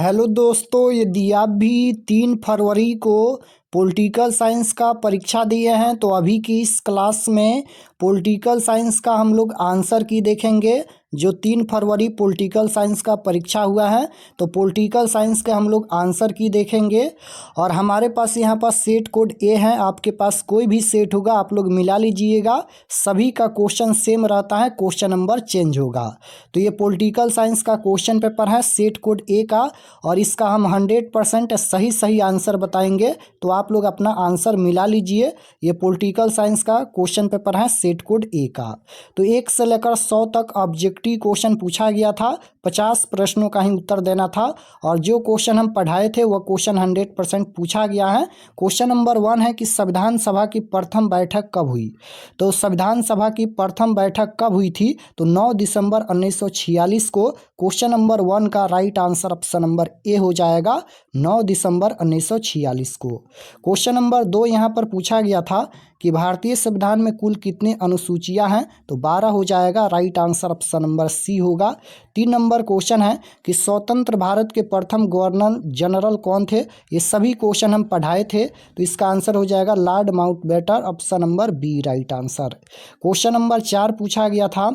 Hello दोस्तों, यदि आप भी 3 फरवरी को पॉलिटिकल साइंस का परीक्षा दिए हैं तो अभी की इस क्लास में पॉलिटिकल साइंस का हम लोग आंसर की देखेंगे। जो 3 फरवरी पॉलिटिकल साइंस का परीक्षा हुआ है तो पॉलिटिकल साइंस के हम लोग आंसर की देखेंगे। और हमारे पास यहाँ पर सेट कोड ए है, आपके पास कोई भी सेट होगा आप लोग मिला लीजिएगा। सभी का क्वेश्चन सेम रहता है, क्वेश्चन नंबर चेंज होगा। तो ये पॉलिटिकल साइंस का क्वेश्चन पेपर है सेट कोड ए का, और इसका हम 100% सही सही आंसर बताएंगे। तो आप लोग अपना आंसर मिला लीजिए। ये पॉलिटिकल साइंस का क्वेश्चन पेपर है सेट कोड ए का। तो 1 से लेकर 100 तक ऑब्जेक्टिव क्वेश्चन पूछा गया था, 50 प्रश्नों का ही उत्तर देना था। और जो क्वेश्चन हम पढ़ाए थे वह क्वेश्चन 100% पूछा गया है। क्वेश्चन नंबर 1 है कि संविधान सभा की प्रथम बैठक कब हुई। तो संविधान सभा की प्रथम बैठक कब हुई थी, तो 9 दिसंबर 1946 को। क्वेश्चन नंबर 1 का right answer option number A हो जाएगा, 9 दिसंबर 1946 को। क्वेश्चन नंबर 2 यहाँ पर पूछा गया था कि भारतीय संविधान में कुल कितने अनुसूचियां हैं, तो 12 हो जाएगा, right answer option number C होगा। 3 नंबर क्वेश्चन है कि स्वतंत्र भारत के प्रथम गवर्नर जनरल कौन थे। ये सभी क्वेश्चन हम पढ़ाए थे, तो इसका आंसर हो जाएगा Lord Mountbatten, option number B right answer. Question number 4 पूछा गया था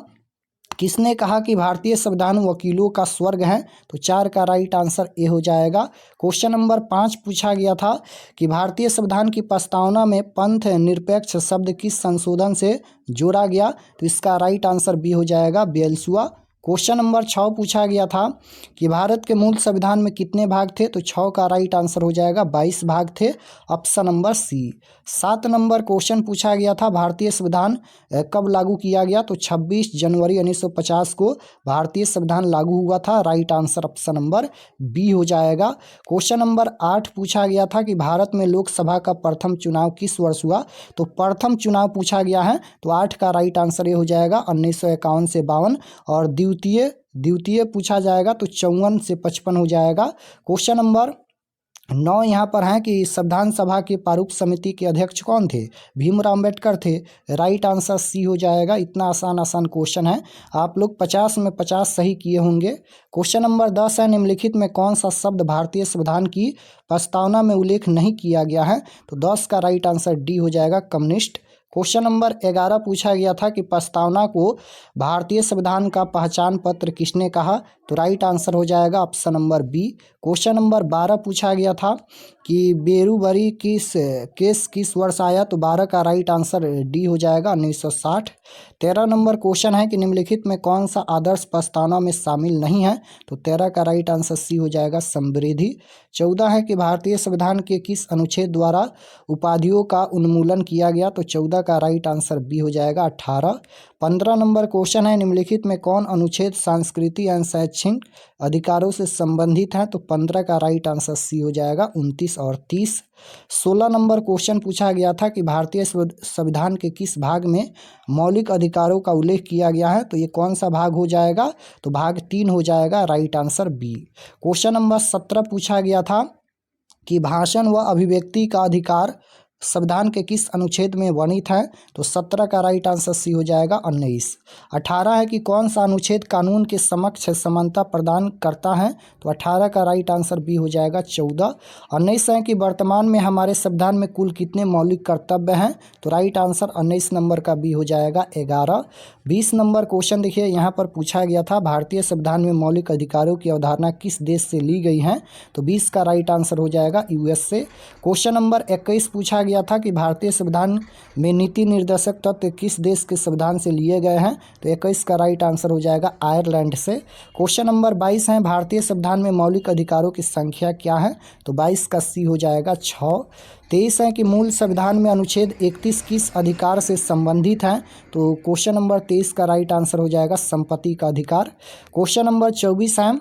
किसने कहा कि भारतीय संविधान वकीलों का स्वर्ग है, तो 4 का राइट आंसर ए हो जाएगा। क्वेश्चन नंबर 5 पूछा गया था कि भारतीय संविधान की प्रस्तावना में पंथ निरपेक्ष शब्द किस संशोधन से जोड़ा गया, तो इसका राइट आंसर बी हो जाएगा, 42वां। क्वेश्चन नंबर 6 पूछा गया था कि भारत के मूल संविधान में कितने भाग थे, तो 6 का राइट आंसर हो जाएगा, 22 भाग थे, option number C. 7 number question पूछा गया था भारतीय संविधान कब लागू किया गया, तो 26 जनवरी 1950 को भारतीय संविधान लागू हुआ था, right answer option number B हो जाएगा। क्वेश्चन नंबर 8 पूछा गया था कि भारत में लोकसभा का प्रथम चुनाव किस वर्ष हुआ, तो प्रथम चुनाव पूछा गया है, तो 8 का राइट आंसर ये हो जाएगा, 1951 से 52। और द्वितीय पूछा जाएगा तो 54 से 55 हो जाएगा। क्वेश्चन नंबर 9 यहाँ पर है कि संविधान सभा के प्रारूप समिति के अध्यक्ष कौन थे, भीमराव अम्बेडकर थे, राइट आंसर सी हो जाएगा। इतना आसान क्वेश्चन है, आप लोग 50 में 50 सही किए होंगे। क्वेश्चन नंबर 10 है निम्नलिखित में कौन सा शब्द भारतीय संविधान की प्रस्तावना में उल्लेख नहीं किया गया है, तो 10 का राइट आंसर डी हो जाएगा, कम्युनिस्ट। क्वेश्चन नंबर 11 पूछा गया था कि प्रस्तावना को भारतीय संविधान का पहचान पत्र किसने कहा, तो राइट आंसर हो जाएगा, option number B. Question number 12 पूछा गया था कि बेरूबरी केस किस वर्ष आया, तो 12 का राइट आंसर डी हो जाएगा, 1960। 13 नंबर क्वेश्चन है कि निम्नलिखित में कौन सा आदर्श प्रस्तावना में शामिल नहीं है, तो 13 का राइट आंसर सी हो जाएगा, समृद्धि। 14 है कि भारतीय संविधान के किस अनुच्छेद द्वारा उपाधियों का उन्मूलन किया गया, तो 14 का राइट आंसर बी हो जाएगा, 18। 15 नंबर क्वेश्चन है निम्नलिखित में कौन अनुच्छेद सांस्कृतिक एवं शैक्षणिक अधिकारों से संबंधित है, तो 15 का राइट आंसर सी हो जाएगा, 29 और 30। 16 नंबर क्वेश्चन पूछा गया था कि भारतीय संविधान के किस भाग में मौलिक अधिकारों का उल्लेख किया गया है, तो ये कौन सा भाग हो जाएगा, तो भाग 3 हो जाएगा, right answer B. Question number 17 पूछा गया था कि भाषण व अभिव्यक्ति का अधिकार संविधान के किस अनुच्छेद में वर्णित है, तो 17 का राइट आंसर सी हो जाएगा, 19। 18 है कि कौन सा अनुच्छेद कानून के समक्ष समानता प्रदान करता है, तो 18 का राइट आंसर बी हो जाएगा, 14। 19 है कि वर्तमान में हमारे संविधान में कुल कितने मौलिक कर्तव्य हैं, तो राइट आंसर 19 नंबर का बी हो जाएगा, 11। 20 नंबर क्वेश्चन देखिए यहाँ पर पूछा गया था भारतीय संविधान में मौलिक अधिकारों की अवधारणा किस देश से ली गई है, तो 20 का राइट आंसर हो जाएगा, यूएस से। क्वेश्चन नंबर 21 पूछा गया था कि भारतीय संविधान में नीति निर्देशक तत्व किस देश के संविधान से लिए गए हैं, तो 21 का राइट आंसर हो जाएगा, आयरलैंड से। क्वेश्चन नंबर 22 है भारतीय संविधान में मौलिक अधिकारों की संख्या क्या है, तो 22 का सी हो जाएगा, 6। 23 है कि मूल संविधान में अनुच्छेद 31 किस अधिकार से संबंधित है, तो क्वेश्चन नंबर 23 का राइट आंसर हो जाएगा, संपत्ति का अधिकार। क्वेश्चन नंबर 24 है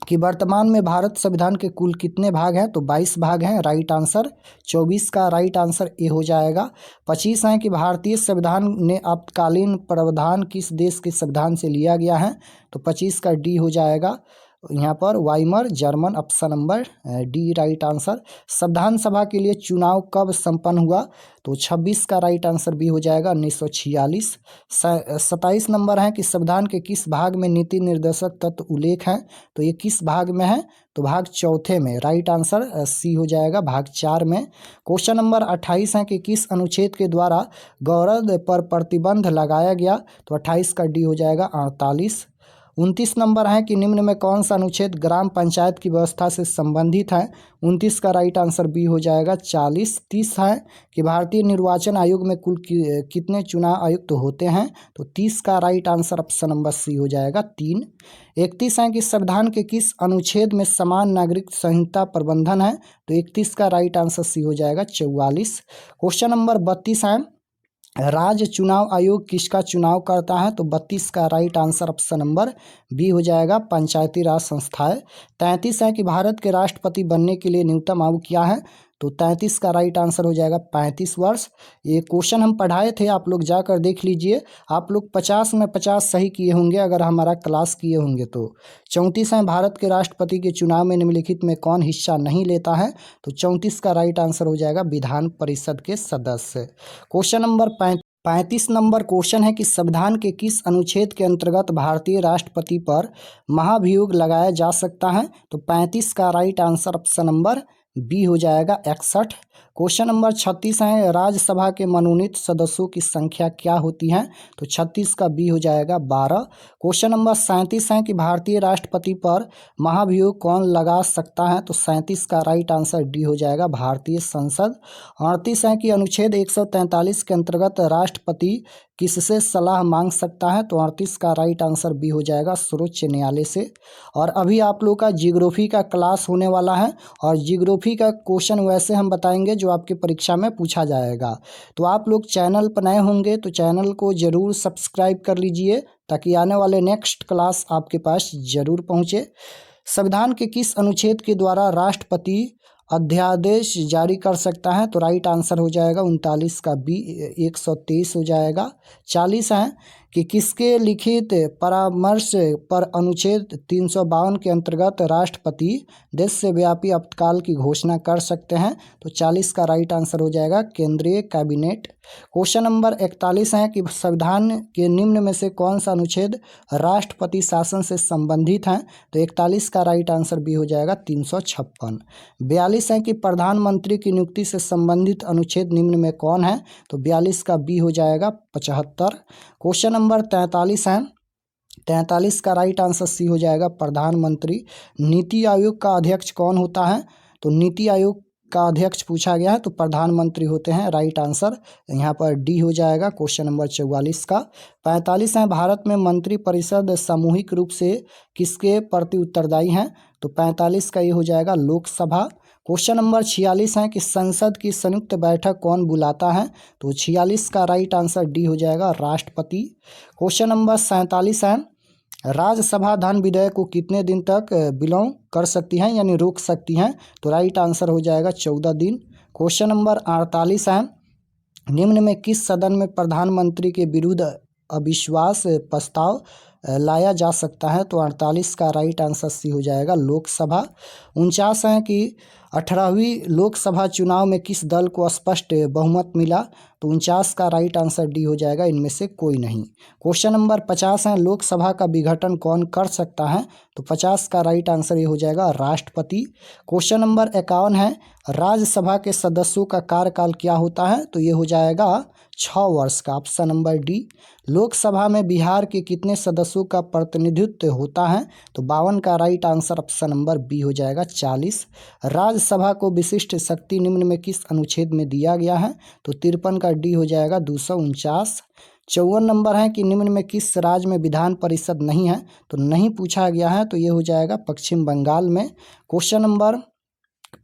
कि वर्तमान में भारत संविधान के कुल कितने भाग हैं, तो 22 भाग हैं, राइट आंसर 24 का राइट आंसर ए हो जाएगा। 25 है कि भारतीय संविधान ने आपातकालीन प्रावधान किस देश के संविधान से लिया गया है, तो 25 का डी हो जाएगा। यहाँ पर Weimar German, option number D right answer. संविधान सभा के लिए चुनाव कब संपन्न हुआ? तो 26 का राइट आंसर बी हो जाएगा 1946। 27 नंबर है कि संविधान के किस भाग में नीति निर्देशक तत्व उल्लेख हैं? तो ये किस भाग में है? तो भाग चौथे में, राइट आंसर सी हो जाएगा भाग 4 में। क्वेश्चन नंबर 28 है कि किस अनुच्छेद के द्वारा गौरव पर प्रतिबंध लगाया गया? तो 28 का डी हो जाएगा 48। 29 नंबर है कि निम्न में कौन सा अनुच्छेद ग्राम पंचायत की व्यवस्था से संबंधित है? 29 का राइट आंसर बी हो जाएगा 40। 30 है कि भारतीय निर्वाचन आयोग में कुल कितने चुनाव आयुक्त होते हैं? तो 30 का right answer option number C हो जाएगा 3। 31 है कि संविधान के किस अनुच्छेद में समान नागरिक संहिता प्रबंधन है? तो 31 का राइट आंसर सी हो जाएगा 44। क्वेश्चन नंबर 32 है राज्य चुनाव आयोग किसका चुनाव करता है? तो 32 का right answer option number B हो जाएगा पंचायती राज संस्थाएं। 33 है कि भारत के राष्ट्रपति बनने के लिए न्यूनतम आयु क्या है? तो 33 का राइट आंसर हो जाएगा 35 वर्ष। ये क्वेश्चन हम पढ़ाए थे, आप लोग जाकर देख लीजिए। आप लोग 50 में 50 सही किए होंगे अगर हमारा क्लास किए होंगे तो। 34 है भारत के राष्ट्रपति के चुनाव में निम्नलिखित में कौन हिस्सा नहीं लेता है? तो 34 का राइट आंसर हो जाएगा विधान परिषद के सदस्य। क्वेश्चन नंबर 35 नंबर क्वेश्चन है कि संविधान के किस अनुच्छेद के अंतर्गत भारतीय राष्ट्रपति पर महाभियोग लगाया जा सकता है? तो 35 का right answer option number B हो जाएगा 61। क्वेश्चन नंबर 36 है राज्यसभा के मनोनीत सदस्यों की संख्या क्या होती है? तो 36 का बी हो जाएगा 12। क्वेश्चन नंबर 37 है कि भारतीय राष्ट्रपति पर महाभियोग कौन लगा सकता है? तो 37 का राइट आंसर डी हो जाएगा भारतीय संसद। 38 है कि अनुच्छेद 143 के अंतर्गत राष्ट्रपति किससे सलाह मांग सकता है? तो 38 का राइट आंसर बी हो जाएगा सर्वोच्च न्यायालय से। और अभी आप लोग का जियोग्राफी का क्लास होने वाला है और जियोग्राफी का क्वेश्चन वैसे हम बताएंगे जो आपके परीक्षा में पूछा जाएगा। तो आप लोग चैनल पर नए होंगे तो चैनल को ज़रूर सब्सक्राइब कर लीजिए ताकि आने वाले नेक्स्ट क्लास आपके पास ज़रूर पहुँचे। संविधान के किस अनुच्छेद के द्वारा राष्ट्रपति अध्यादेश जारी कर सकता है? तो राइट आंसर हो जाएगा 39 का बी 123 हो जाएगा। 40 है कि किसके लिखित परामर्श पर अनुच्छेद 352 के अंतर्गत राष्ट्रपति देश से व्यापी आपातकाल की घोषणा कर सकते हैं? तो 40 का राइट आंसर हो जाएगा केंद्रीय कैबिनेट। क्वेश्चन नंबर 41 है कि संविधान के निम्न में से कौन सा अनुच्छेद राष्ट्रपति शासन से संबंधित है? तो 41 का राइट आंसर बी हो जाएगा 356। 42 है कि प्रधानमंत्री की नियुक्ति से संबंधित अनुच्छेद निम्न में कौन है? तो 42 का बी हो जाएगा 75। क्वेश्चन नंबर 43 है 43 का राइट आंसर सी हो जाएगा प्रधानमंत्री। नीति आयोग का अध्यक्ष कौन होता है? तो नीति आयोग का अध्यक्ष पूछा गया है तो प्रधानमंत्री होते हैं, राइट आंसर यहाँ पर डी हो जाएगा क्वेश्चन नंबर 44 का। 45 है भारत में मंत्री परिषद सामूहिक रूप से किसके प्रति उत्तरदायी हैं? तो 45 का ये हो जाएगा लोकसभा। क्वेश्चन नंबर 46 है कि संसद की संयुक्त बैठक कौन बुलाता है? तो 46 का राइट आंसर डी हो जाएगा राष्ट्रपति। क्वेश्चन नंबर 47 है राज्यसभा धन विधेयक को कितने दिन तक विलंब कर सकती हैं यानी रोक सकती हैं? तो राइट आंसर हो जाएगा 14 दिन। क्वेश्चन नंबर 48 है निम्न में किस सदन में प्रधानमंत्री के विरुद्ध अविश्वास प्रस्ताव लाया जा सकता है? तो 48 का राइट आंसर सी हो जाएगा लोकसभा। 49 है कि 18वीं लोकसभा चुनाव में किस दल को स्पष्ट बहुमत मिला? तो 49 का राइट आंसर डी हो जाएगा इनमें से कोई नहीं। क्वेश्चन नंबर 50 है लोकसभा का विघटन कौन कर सकता है? तो 50 का राइट आंसर ये हो जाएगा राष्ट्रपति। क्वेश्चन नंबर 51 है राज्यसभा के सदस्यों का कार्यकाल क्या होता है? तो ये हो जाएगा 6 वर्ष का, ऑप्शन नंबर डी। लोकसभा में बिहार के कितने सदस्यों का प्रतिनिधित्व होता है? तो 52 का right answer option number B हो जाएगा 40। राज्यसभा को विशिष्ट शक्ति निम्न में किस अनुच्छेद में दिया गया है? तो 53 का डी हो जाएगा 249। 54 नंबर है कि निम्न में किस राज्य में विधान परिषद नहीं है? तो नहीं पूछा गया है तो ये हो जाएगा पश्चिम बंगाल में। क्वेश्चन नंबर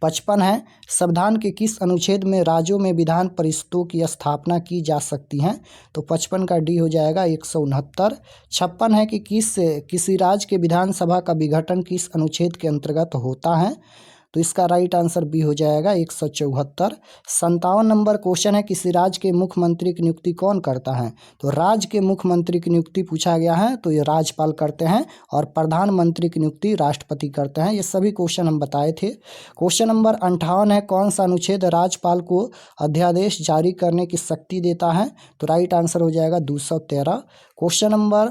55 है संविधान के किस अनुच्छेद में राज्यों में विधान परिषदों की स्थापना की जा सकती है? तो 55 का डी हो जाएगा 169। 56 है कि किसी राज्य के विधानसभा का विघटन किस अनुच्छेद के अंतर्गत होता है? तो इसका राइट आंसर बी हो जाएगा 174। 57 नंबर क्वेश्चन है, किसी राज्य के मुख्यमंत्री की नियुक्ति कौन करता है? तो राज्य के मुख्यमंत्री की नियुक्ति पूछा गया है, तो ये राज्यपाल करते हैं और प्रधानमंत्री की नियुक्ति राष्ट्रपति करते हैं। ये सभी क्वेश्चन हम बताए थे। क्वेश्चन नंबर 58 है, कौन सा अनुच्छेद राज्यपाल को अध्यादेश जारी करने की शक्ति देता है? तो राइट आंसर हो जाएगा 213। क्वेश्चन नंबर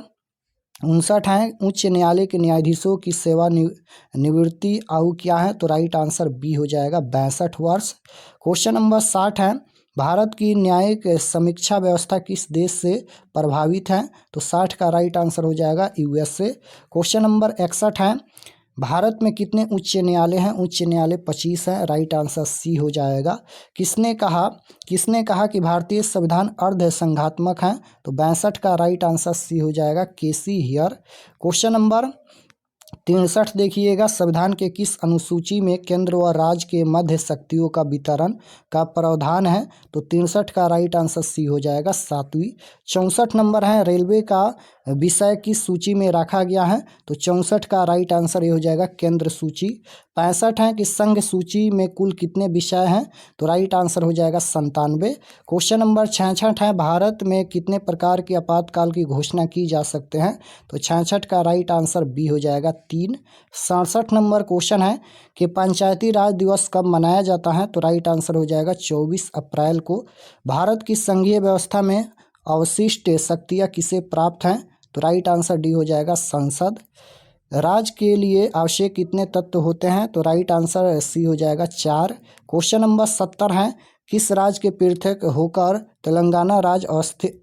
59 है, उच्च न्यायालय के न्यायाधीशों की सेवा निवृत्ति आयु क्या है? तो राइट आंसर बी हो जाएगा 62 वर्ष। क्वेश्चन नंबर 60 है, भारत की न्यायिक समीक्षा व्यवस्था किस देश से प्रभावित है? तो 60 का राइट आंसर हो जाएगा यूएसए। क्वेश्चन नंबर 61 है, भारत में कितने उच्च न्यायालय हैं? उच्च न्यायालय 25 है, राइट आंसर सी हो जाएगा। किसने कहा कि भारतीय संविधान अर्ध संघात्मक है? तो 62 का राइट आंसर सी हो जाएगा, केसी हियर। क्वेश्चन नंबर 63 देखिएगा, संविधान के किस अनुसूची में केंद्र व राज्य के मध्य शक्तियों का वितरण का प्रावधान है? तो 63 का राइट आंसर सी हो जाएगा, 7वीं। 64 नंबर है, रेलवे का विषय किस सूची में रखा गया है? तो 64 का राइट आंसर ये हो जाएगा केंद्र सूची। 65 है कि संघ सूची में कुल कितने विषय हैं? तो राइट आंसर हो जाएगा 97। क्वेश्चन नंबर 66 है, भारत में कितने प्रकार के आपातकाल की घोषणा की जा सकते हैं? तो 66 का राइट आंसर बी हो जाएगा 3। 67 नंबर क्वेश्चन है कि पंचायती राज दिवस कब मनाया जाता है? तो राइट आंसर हो जाएगा 24 अप्रैल को। भारत की संघीय व्यवस्था में अवशिष्ट शक्तियाँ किसे प्राप्त हैं? तो राइट आंसर डी हो जाएगा संसद। राज्य के लिए आवश्यक कितने तत्व होते हैं? तो राइट आंसर सी हो जाएगा 4। क्वेश्चन नंबर 70 है, किस राज्य के पृथक होकर तेलंगाना राज्य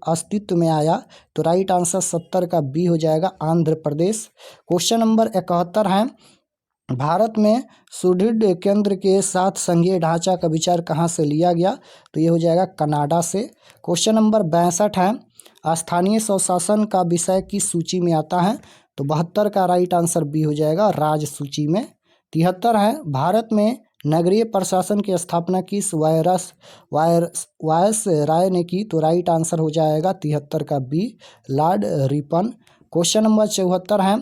अस्तित्व में आया? तो राइट आंसर 70 का बी हो जाएगा आंध्र प्रदेश। क्वेश्चन नंबर 71 है, भारत में सुदृढ़ केंद्र के साथ संघीय ढांचा का विचार कहाँ से लिया गया? तो ये हो जाएगा कनाडा से। क्वेश्चन नंबर 62 है, स्थानीय स्वशासन का विषय किस सूची में आता है? तो 72 का राइट आंसर बी हो जाएगा राज्य सूची में। 73 है, भारत में नगरीय प्रशासन की स्थापना किस वायस राय ने की? तो राइट आंसर हो जाएगा 73 का B Lord Ripon. Question number 74 है,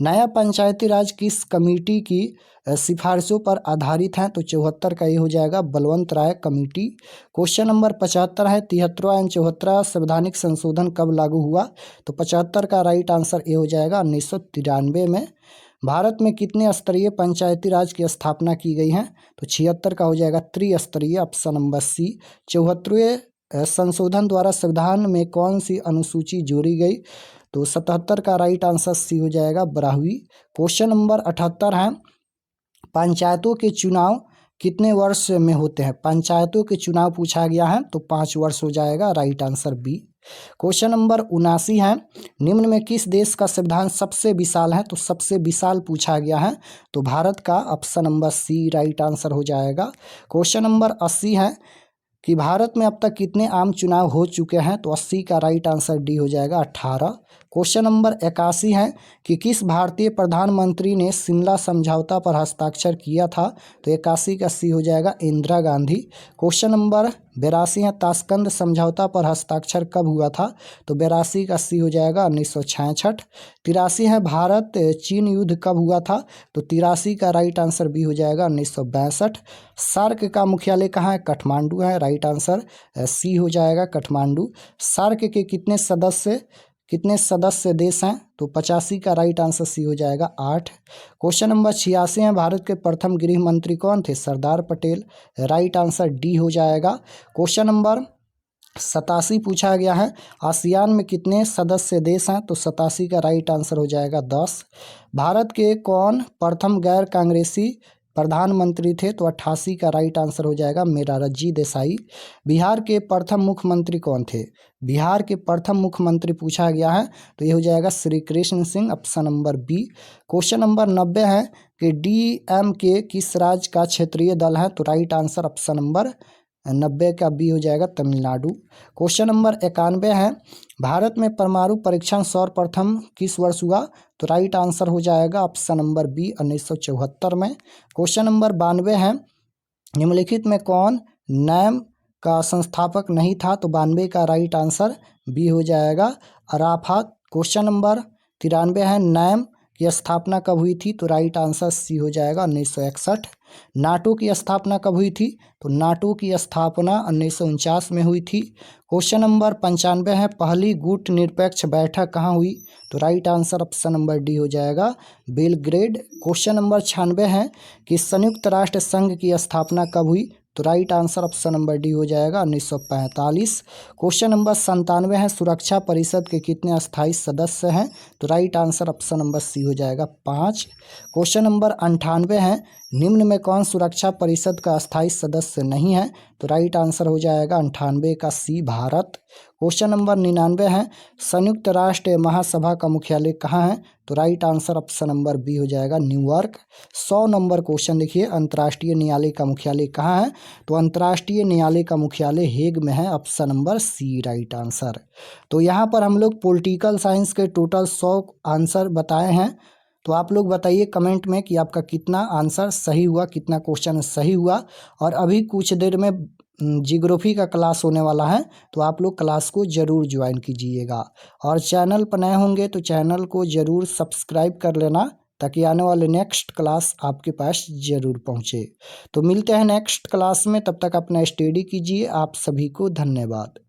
नया पंचायती राज किस कमेटी की सिफारिशों पर आधारित है? तो 74 का ये हो जाएगा बलवंत राय कमेटी। क्वेश्चन नंबर 75 है, 73वां एवं 74वां संवैधानिक संशोधन कब लागू हुआ? तो 75 का राइट आंसर ये हो जाएगा 1993 में। भारत में कितने स्तरीय पंचायती राज की स्थापना की गई है? तो 76 का हो जाएगा त्रिस्तरीय, ऑप्शन नंबर सी। 74वें संशोधन द्वारा संविधान में कौन सी अनुसूची जोड़ी गई? तो 77 का राइट आंसर सी हो जाएगा 12वीं। क्वेश्चन नंबर 78 है, पंचायतों के चुनाव कितने वर्ष में होते हैं? पंचायतों के चुनाव पूछा गया है, तो 5 वर्ष हो जाएगा, right answer B. Question number 79 है, निम्न में किस देश का संविधान सबसे विशाल है? तो सबसे विशाल पूछा गया है, तो भारत का, option number C right answer हो जाएगा। क्वेश्चन नंबर 80 है कि भारत में अब तक कितने आम चुनाव हो चुके हैं? तो 80 का राइट आंसर डी हो जाएगा 18। क्वेश्चन नंबर 81 है कि किस भारतीय प्रधानमंत्री ने शिमला समझौता पर हस्ताक्षर किया था? तो 81 का सी हो जाएगा इंदिरा गांधी। क्वेश्चन नंबर 82 है, ताशकंद समझौता पर हस्ताक्षर कब हुआ था? तो 82 का सी हो जाएगा 1966। 83 है, भारत चीन युद्ध कब हुआ था? तो 83 का राइट आंसर बी हो जाएगा 1962। सार्क का मुख्यालय कहाँ है? काठमांडू है, राइट आंसर सी हो जाएगा काठमांडू। सार्क के कितने सदस्य देश हैं? तो 85 का राइट आंसर सी हो जाएगा 8। क्वेश्चन नंबर 86 है, भारत के प्रथम गृह मंत्री कौन थे? Sardar Patel, right answer D हो जाएगा। क्वेश्चन नंबर 87 पूछा गया है, आसियान में कितने सदस्य देश हैं? तो 87 का राइट आंसर हो जाएगा 10। भारत के कौन प्रथम गैर कांग्रेसी प्रधानमंत्री थे? तो 88 का राइट आंसर हो जाएगा मोरारजी देसाई। बिहार के प्रथम मुख्यमंत्री कौन थे? बिहार के प्रथम मुख्यमंत्री पूछा गया है, तो ये हो जाएगा Shri Krishna Singh, option number B. Question number 90 है कि DMK किस राज्य का क्षेत्रीय दल है? तो राइट आंसर ऑप्शन नंबर 90 का बी हो जाएगा तमिलनाडु। क्वेश्चन नंबर 91 है, भारत में परमाणु परीक्षण सर्वप्रथम किस वर्ष हुआ? तो राइट आंसर हो जाएगा ऑप्शन नंबर बी 1974 में। क्वेश्चन नंबर 92 है, निम्नलिखित में कौन नैम का संस्थापक नहीं था? तो 92 का राइट आंसर बी हो जाएगा अराफात। क्वेश्चन नंबर 93 है, नैम की स्थापना कब हुई थी? तो राइट आंसर सी हो जाएगा 1961। नाटो की स्थापना कब हुई थी? तो नाटो की स्थापना 1949 में हुई थी। क्वेश्चन नंबर 95 है, पहली गुट निरपेक्ष बैठक कहाँ हुई? तो right answer option number D हो जाएगा, बेलग्रेड। क्वेश्चन नंबर 96 है कि संयुक्त राष्ट्र संघ की स्थापना कब हुई? तो right answer option number D हो जाएगा 1945। क्वेश्चन नंबर 97 है, सुरक्षा परिषद के कितने अस्थायी सदस्य हैं? तो right answer option number C हो जाएगा 5। क्वेश्चन नंबर 98 है, निम्न में कौन सुरक्षा परिषद का अस्थायी सदस्य नहीं है? तो राइट आंसर हो जाएगा 98 का सी, भारत। क्वेश्चन नंबर 99 है, संयुक्त राष्ट्र महासभा का मुख्यालय कहाँ है? तो right answer option number B हो जाएगा, न्यूयॉर्क। 100 नंबर क्वेश्चन देखिए, अंतर्राष्ट्रीय न्यायालय का मुख्यालय कहाँ है? तो अंतर्राष्ट्रीय न्यायालय का मुख्यालय हेग में है, option number C right answer. तो यहाँ पर हम लोग पॉलिटिकल साइंस के टोटल 100 आंसर बताए हैं। तो आप लोग बताइए कमेंट में कि आपका कितना आंसर सही हुआ, कितना क्वेश्चन सही हुआ। और अभी कुछ देर में जियोग्राफी का क्लास होने वाला है, तो आप लोग क्लास को ज़रूर ज्वाइन कीजिएगा। और चैनल पर नए होंगे तो चैनल को ज़रूर सब्सक्राइब कर लेना, ताकि आने वाले नेक्स्ट क्लास आपके पास ज़रूर पहुँचे। तो मिलते हैं नेक्स्ट क्लास में, तब तक अपना स्टडी कीजिए। आप सभी को धन्यवाद।